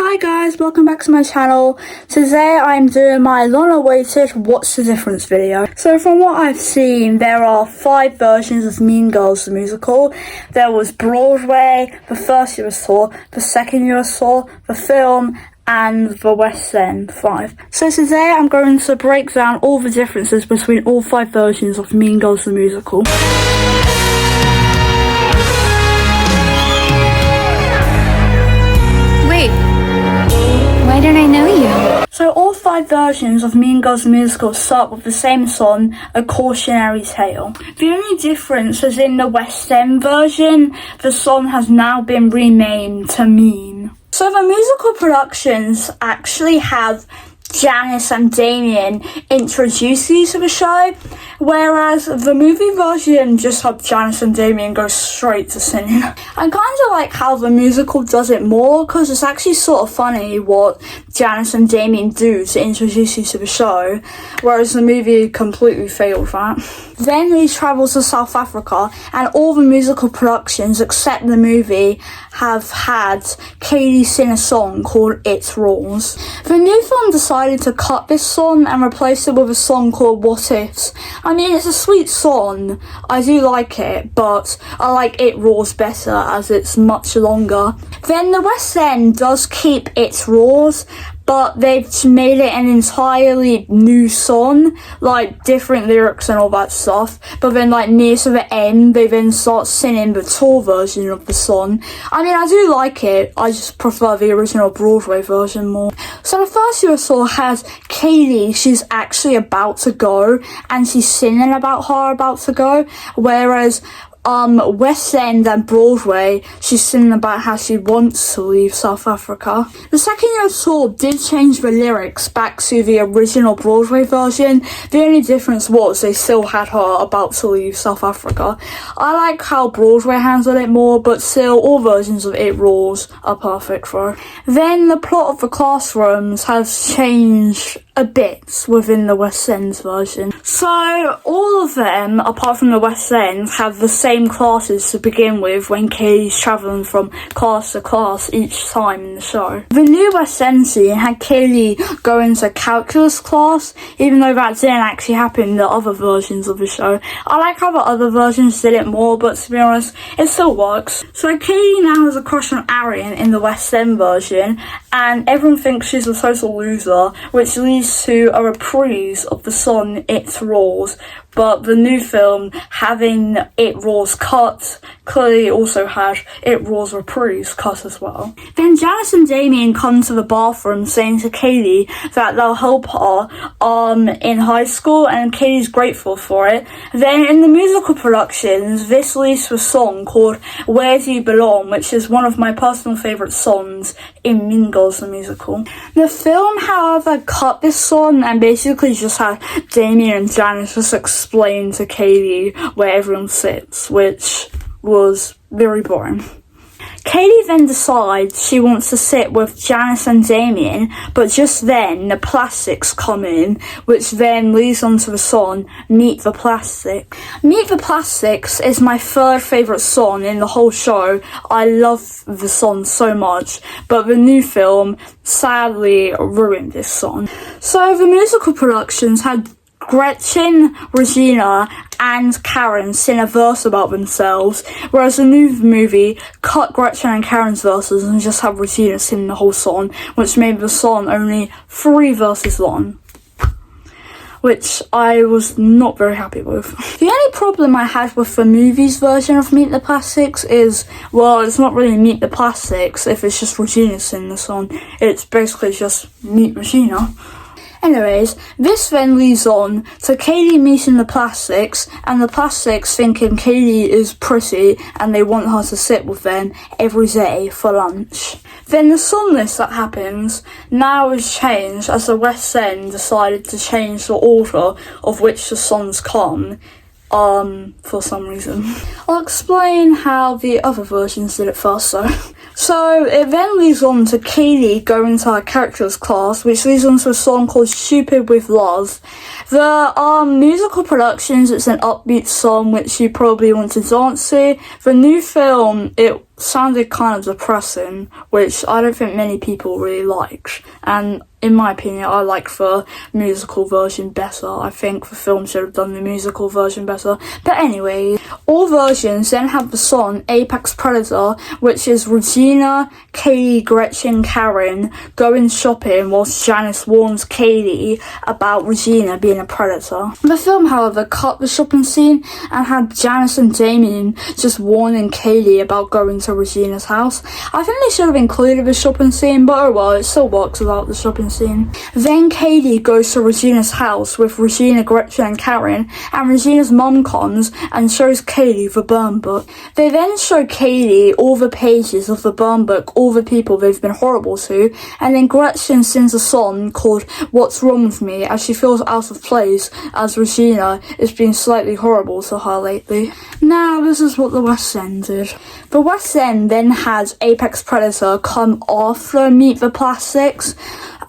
Hi guys, welcome back to my channel. Today I'm doing my long-awaited What's the Difference video. So from what I've seen, there are 5 versions of Mean Girls the musical. There was Broadway, the first year I saw, the second year I saw, the film, and the West End 5. So today I'm going to break down all the differences between all 5 versions of Mean Girls the musical. Why don't I know you? So all 5 versions of Mean Girls the musical start with the same song, A Cautionary Tale. The only difference is in the West End version, the song has now been renamed to Mean. So the musical productions actually have Janice and Damien introduce you to the show, whereas the movie version just had Janice and Damien go straight to singing. I kind of like how the musical does it more, because it's actually sort of funny what Janice and Damien do to introduce you to the show, whereas the movie completely failed that. Then he travels to South Africa, and all the musical productions except the movie have had Katie sing a song called It Rules. The new film decided to cut this song and replace it with a song called What Ifs. I mean, it's a sweet song, I do like it, but I like It Rules better as it's much longer. Then the West End does keep It Rules, but they've made it an entirely new song, like different lyrics and all that stuff. But then like near to the end, they then start singing the tour version of the song. I mean, I do like it, I just prefer the original Broadway version more. So the first you saw has Katie, she's actually about to go, and she's singing about her about to go, whereas West End and Broadway, she's singing about how she wants to leave South Africa. The second year tour did change the lyrics back to the original Broadway version. The only difference was they still had her about to leave South Africa. I like how Broadway handled it more, but still all versions of It Rules are perfect for her. Then the plot of the classrooms has changed a bit within the West End version. So all of them, apart from the West End, have the same classes to begin with when Katie's travelling from class to class each time in the show. The new West End scene had Katie go into calculus class, even though that didn't actually happen in the other versions of the show. I like how the other versions did it more, but to be honest, it still works. So Katie now has a crush on Arian in the West End version, and everyone thinks she's a total loser, which leads to a reprise of the song It Rules, but the new film, having It Rules cut, clearly also had It Rules reprise cut as well. Then Janice and Damien come to the bathroom saying to Katie that they'll help her in high school, and Katie's grateful for it. Then in the musical productions, this leads to a song called Where Do You Belong, which is one of my personal favourite songs in Mean Girls the musical. The film, however, cut this song and basically just had Damien and Janice just explain to Katie where everyone sits, which was very boring. Katie then decides she wants to sit with Janice and Damien, but just then the Plastics come in, which then leads on to the song Meet the Plastic. Meet the Plastics is my 3rd favourite song in the whole show. I love the song so much, but the new film sadly ruined this song. So the musical productions had Gretchen, Regina, and Karen sing a verse about themselves, whereas the new movie cut Gretchen and Karen's verses and just had Regina sing the whole song, which made the song only 3 verses long, which I was not very happy with. The only problem I had with the movie's version of Meet the Plastics is, well, it's not really Meet the Plastics if it's just Regina singing the song. It's basically just Meet Regina. Anyways, this then leads on to Katie meeting the Plastics, and the Plastics thinking Katie is pretty and they want her to sit with them every day for lunch. Then the song list that happens now is changed as the West End decided to change the order of which the songs come, for some reason. I'll explain how the other versions did it first though. So it then leads on to Katie going to her characters class, which leads on to a song called Stupid with Love. The musical productions, it's an upbeat song which you probably want to dance to. The new film, it sounded kind of depressing, which I don't think many people really liked. And in my opinion, I like the musical version better. I think the film should have done the musical version better. But anyway, all versions then have the song Apex Predator, which is Regina, Kaylee, Gretchen, Karen going shopping whilst Janice warns Kaylee about Regina being a predator. The film, however, cut the shopping scene and had Janice and Damien just warning Kaylee about going to Regina's house. I think they should have included the shopping scene, but oh well, it still works without the shopping scene. Then Kaylee goes to Regina's house with Regina, Gretchen and Karen, and Regina's mum comes and shows Kaylee the burn book. They then show Kaylee all the pages of the burn book, all the people they've been horrible to, and then Gretchen sings a song called What's Wrong With Me as she feels out of place as Regina is being slightly horrible to her lately. Now this is what the West End did. The West End then had Apex Predator come after Meet the Plastics,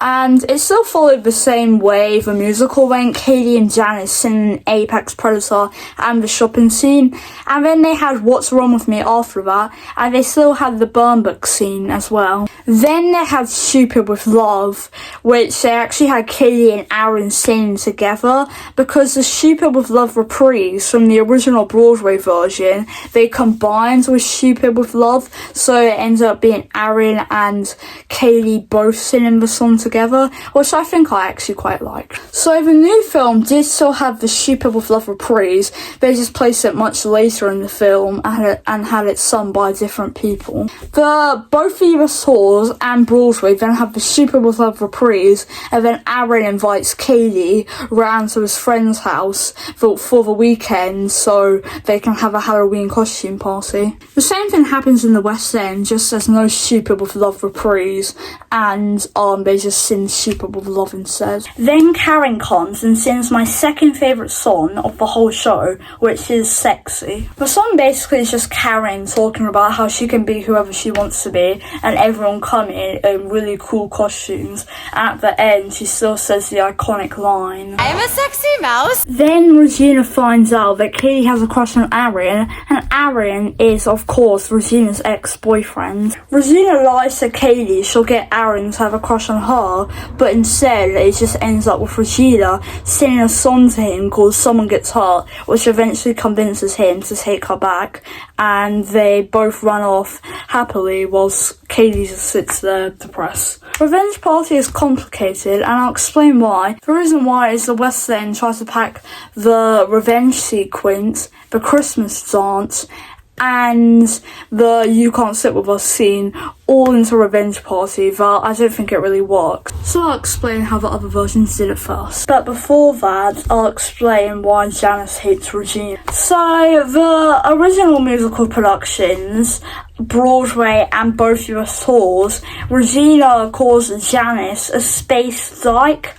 and it still followed the same way the musical went, Kaylee and Janice singing Apex Predator and the shopping scene, and then they had What's Wrong With Me after that, and they still had the burn book scene as well. Then they had Stupid With Love, which they actually had Kaylee and Aaron singing together, because the Stupid With Love reprise from the original Broadway version, they combined with Stupid With Love, so it ended up being Aaron and Kaylee both singing the song together, which I think I actually quite liked. So the new film did still have the Stupid With Love reprise, they just placed it much later in the film and had it sung by different people. Both the US tours and Broadway then have the Stupid With Love reprise, and then Aaron invites Kaylee round to his friend's house for the weekend so they can have a Halloween costume party. The same thing happens in the West End, just there's no Stupid With Love reprise, and they just sing Stupid With Love instead. Then Karen comes and sings my second favourite song of the whole show, which is Sexy. The song basically is just Karen talking about how she can be whoever she wants to be, and everyone coming in really cool costumes. And at the end, she still says the iconic line, I'm a sexy mouse. Then Regina finds out that Kaylee has a crush on Aaron, and Aaron is, of course, Regina's ex-boyfriend. Regina lies to Kaylee she'll get Aaron to have a crush on her, but instead it just ends up with Regina singing a song to him called Someone Gets Hurt, which eventually convinces him to take her back, and they both run off happily whilst Kaylee just sits there depressed. Revenge Party is complicated, and I'll explain why. The reason why is the West End tries to pack the revenge sequence, the Christmas dance, and the You Can't Sit With Us scene all into Revenge Party, but I don't think it really works. So I'll explain how the other versions did it first. But before that, I'll explain why Janice hates Regina. So the original musical productions, Broadway and both US tours, Regina calls Janice a space dyke.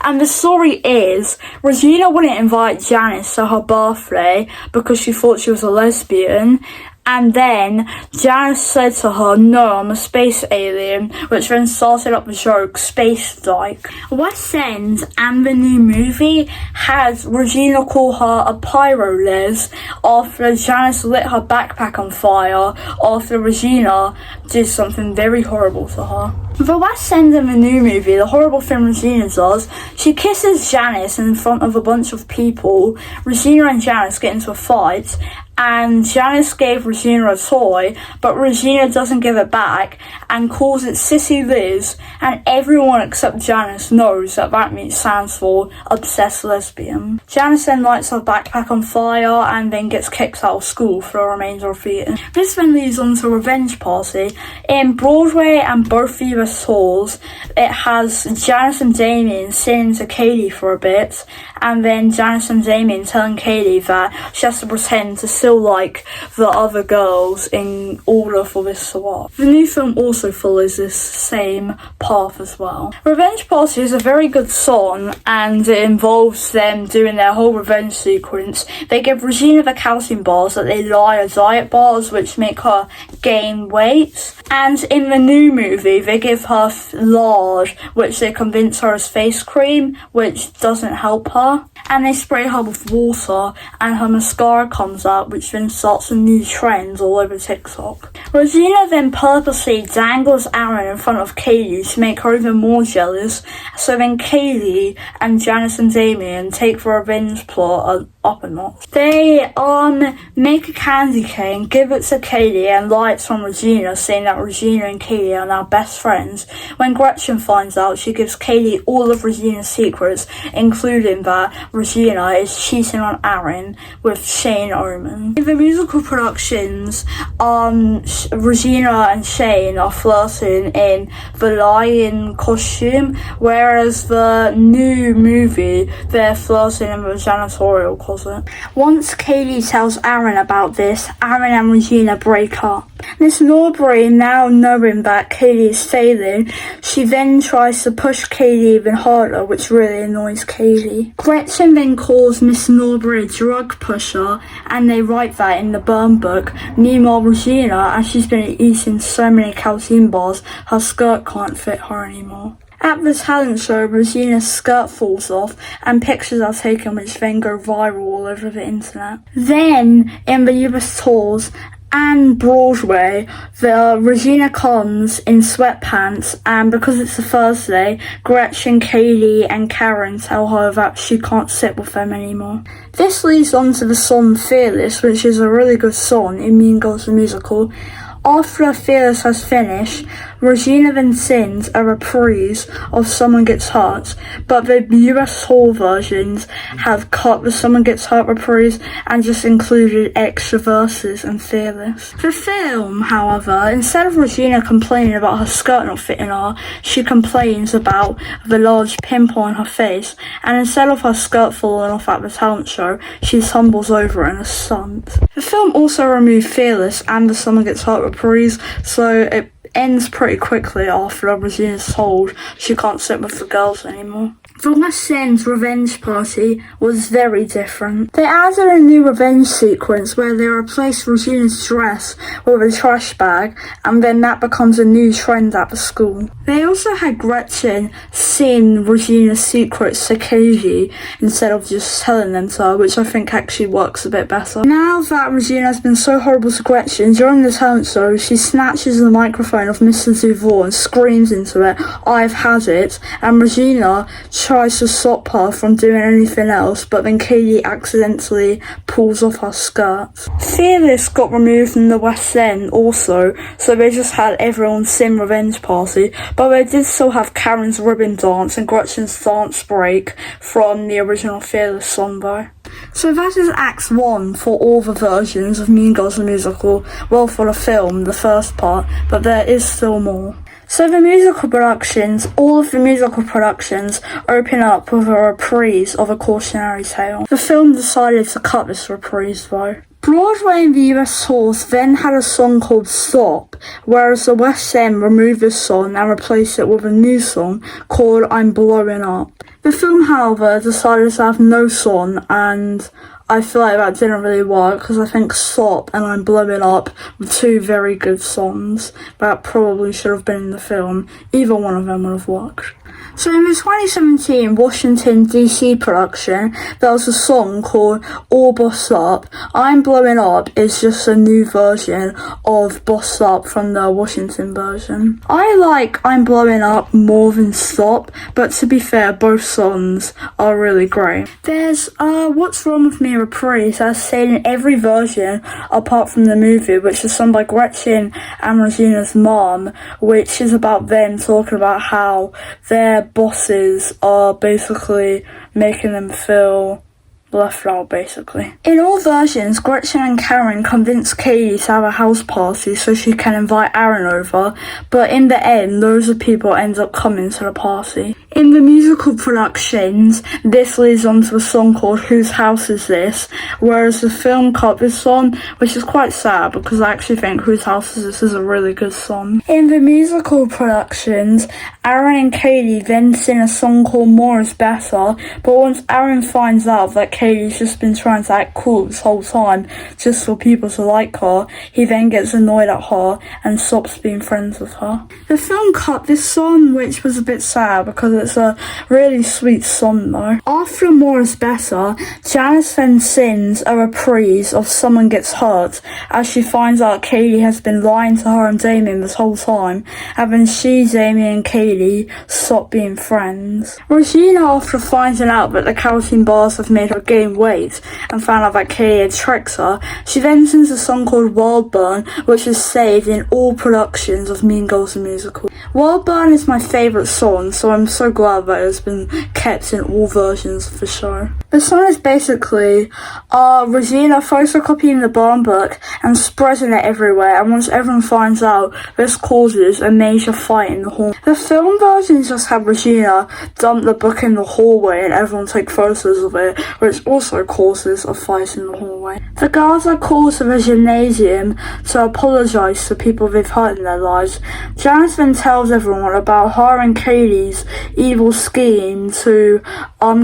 And the story is, Regina wouldn't invite Janice to her birthday because she thought she was a lesbian. And then Janice said to her, no, I'm a space alien, which then started up the joke, Space Dyke. West End and the new movie had Regina call her a pyro-les after Janice lit her backpack on fire after Regina did something very horrible to her. The West End in the new movie, the horrible thing Regina does, she kisses Janice in front of a bunch of people. Regina and Janice get into a fight, and Janice gave Regina a toy, but Regina doesn't give it back and calls it Sissy Liz, and everyone except Janice knows that stands for obsessed lesbian. Janice then lights her backpack on fire and then gets kicked out of school for the remainder of the year. This then leads on to Revenge Party. In Broadway and both the US tours, it has Janice and Damien singing to Kaylee for a bit, and then Janice and Damien telling Kaylee that she has to pretend to still like the other girls in order for this to work. The new film also also follows this same path as well. Revenge Party is a very good song, and it involves them doing their whole revenge sequence. They give Regina the calcium bars that they lie are diet bars, which make her gain weight. And in the new movie, they give her lard, which they convince her is face cream, which doesn't help her. And they spray her with water, and her mascara comes out, which then starts a new trend all over TikTok. Regina then purposely dangles Aaron in front of Kaylee to make her even more jealous, so then Kaylee and Janice and Damien take the revenge plot up a notch. They make a candy cane, give it to Kaylee, and lie it's from Regina, saying that Regina and Kaylee are now best friends. When Gretchen finds out, she gives Kaylee all of Regina's secrets, including that Regina is cheating on Aaron with Shane Oman. In the musical productions, Regina and Shane are flirting in the lion costume, whereas the new movie, they're flirting in the janitorial closet. Once Kaylee tells Aaron about this, Aaron and Regina break up. Miss Norbury, now knowing that Kaylee is failing, she then tries to push Kaylee even harder, which really annoys Kaylee. Gretchen then calls Miss Norbury a drug pusher, and they write that in the burn book. Meanwhile, Regina, as she's been eating so many calcium bars, her skirt can't fit her anymore. At the talent show, Regina's skirt falls off and pictures are taken which then go viral all over the internet. Then, in the US tours and Broadway, Regina comes in sweatpants, and because it's a Thursday, Gretchen, Kaylee and Karen tell her that she can't sit with them anymore. This leads on to the song Fearless, which is a really good song in Mean Girls the Musical. After Fearless has finished, Regina then sings a reprise of Someone Gets Hurt, but the US tour versions have cut the Someone Gets Hurt reprise and just included extra verses and Fearless. The film, however, instead of Regina complaining about her skirt not fitting her, she complains about the large pimple on her face, and instead of her skirt falling off at the talent show, she tumbles over in a stunt. The film also removed Fearless and the Someone Gets Hurt reprise, so it ends pretty quickly after Regina's told she can't sit with the girls anymore. The West End's Revenge Party was very different. They added a new revenge sequence where they replaced Regina's dress with a trash bag, and then that becomes a new trend at the school. They also had Gretchen sing Regina's secrets to Kaylee instead of just telling them to her, which I think actually works a bit better. Now that Regina has been so horrible to Gretchen, during the talent show, she snatches the microphone of Mr. Duval and screams into it, "I've had it," and Regina tries to stop her from doing anything else, but then Kaylee accidentally pulls off her skirt. Fearless got removed from the West End also, so they just had everyone sing Revenge Party, but they did still have Karen's ribbon dance and Gretchen's dance break from the original Fearless song though. So that is Act 1 for all the versions of Mean Girls the Musical, well for the film, the first part, but there is still more. So the musical productions, all of the musical productions open up with a reprise of A Cautionary Tale. The film decided to cut this reprise though. Broadway and the US tours then had a song called Stop, whereas the West End removed this song and replaced it with a new song called I'm Blowing Up. The film, however, decided to have no song, and I feel like that didn't really work because I think Stop and I'm Blowing Up were two very good songs that probably should have been in the film. Either one of them would have worked. So in the 2017 Washington DC production, there was a song called All Bossed Up. I'm Blowing Up is just a new version of Bossed Up from the Washington version. I like I'm Blowing Up more than Stop, but to be fair, both songs are really great. There's What's Wrong With Me reprise that's stayed in every version apart from the movie, which is sung by Gretchen and Regina's mom, which is about them talking about how their bosses are basically making them feel left out basically. In all versions, Gretchen and Karen convince Katie to have a house party so she can invite Aaron over, but in the end, loads of people end up coming to the party. In the musical productions, this leads on to a song called Whose House Is This, whereas the film cut this song, which is quite sad because I actually think Whose House Is This is a really good song. In the musical productions, Aaron and Katie then sing a song called More Is Better, but once Aaron finds out that Katie's just been trying to act cool this whole time just for people to like her, he then gets annoyed at her and stops being friends with her. The film cut this song, which was a bit sad because it's a really sweet song though. After More Is Better, Janice then sings a reprise of Someone Gets Hurt as she finds out Katie has been lying to her and Damien this whole time, and then she, Damien and Katie stop being friends. Regina, after finding out that the caffeine bars have made her gain weight and found out that Katie had tricked her, she then sings a song called Wild Burn, which is saved in all productions of Mean Girls the Musical. Wild Burn is my favourite song, so I'm so glad that it's been kept in all versions of the show. The song is basically Regina photocopying the burn book and spreading it everywhere, and once everyone finds out, this causes a major fight in the hall. The film versions just have Regina dump the book in the hallway and everyone take photos of it, which also causes a fight in the hallway. The girls are called to the gymnasium to apologise to people they've hurt in their lives. Janice then tells everyone about her and Katie's evil scheme to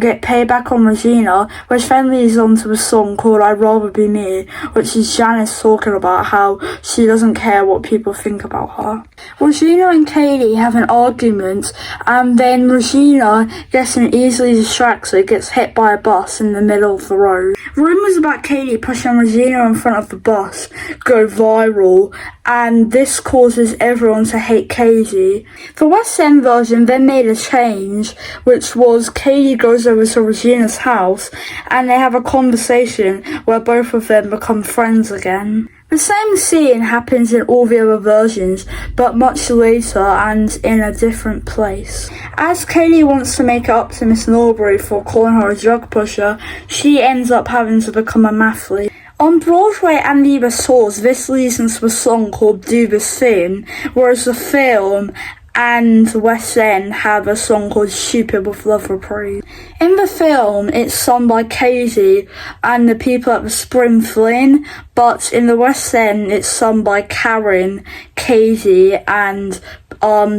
get payback on Regina, which then leads on to a song called I'd Rather Be Me, which is Janice talking about how she doesn't care what people think about her. Regina and Katie have an argument, and then Regina, getting easily distracted, gets hit by a bus in the middle of the road. Rumours about Katie pushing Regina in front of the bus go viral, and this causes everyone to hate Katie. The West End version then made a change, which was Katie goes over to Regina's house and they have a conversation where both of them become friends again. The same scene happens in all the other versions, but much later and in a different place. As Katie wants to make it up to Miss Norbury for calling her a drug pusher, she ends up having to become a mathlete. On Broadway and the US tours, this leads into a song called Do This Thing, whereas the film and West End have a song called Stupid with Love Reprise. In the film, it's sung by Katie and the people at the Spring Fling, but in the West End, it's sung by Karen, Katie, and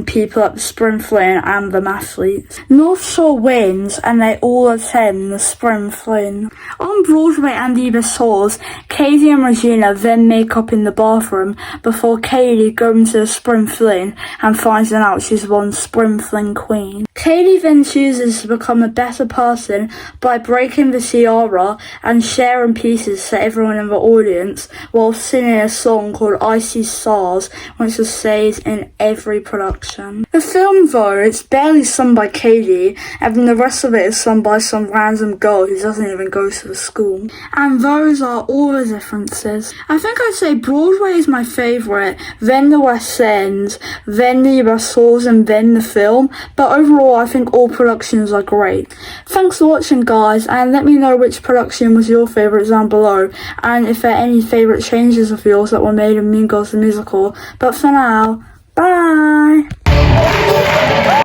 people at the Spring Fling and the Mathletes. North Shore wins and they all attend the Spring Fling. On Broadway and the US tours, Katie and Regina then make up in the bathroom before Katie goes to the Spring Fling and finds out she's won Spring Fling Queen. Katie then chooses to become a better person by breaking the tiara and sharing pieces to everyone in the audience while singing a song called I See Stars, which is saved in every production. The film though, it's barely sung by Katie, and then the rest of it is sung by some random girl who doesn't even go to the school. And those are all the differences. I think I'd say Broadway is my favourite, then the West End, then the US tours, and then the film, but overall I think all productions are great. Thanks for watching guys, and let me know which production was your favourite down below, and if there are any favourite changes of yours that were made in Mean Girls the Musical. But for now, bye!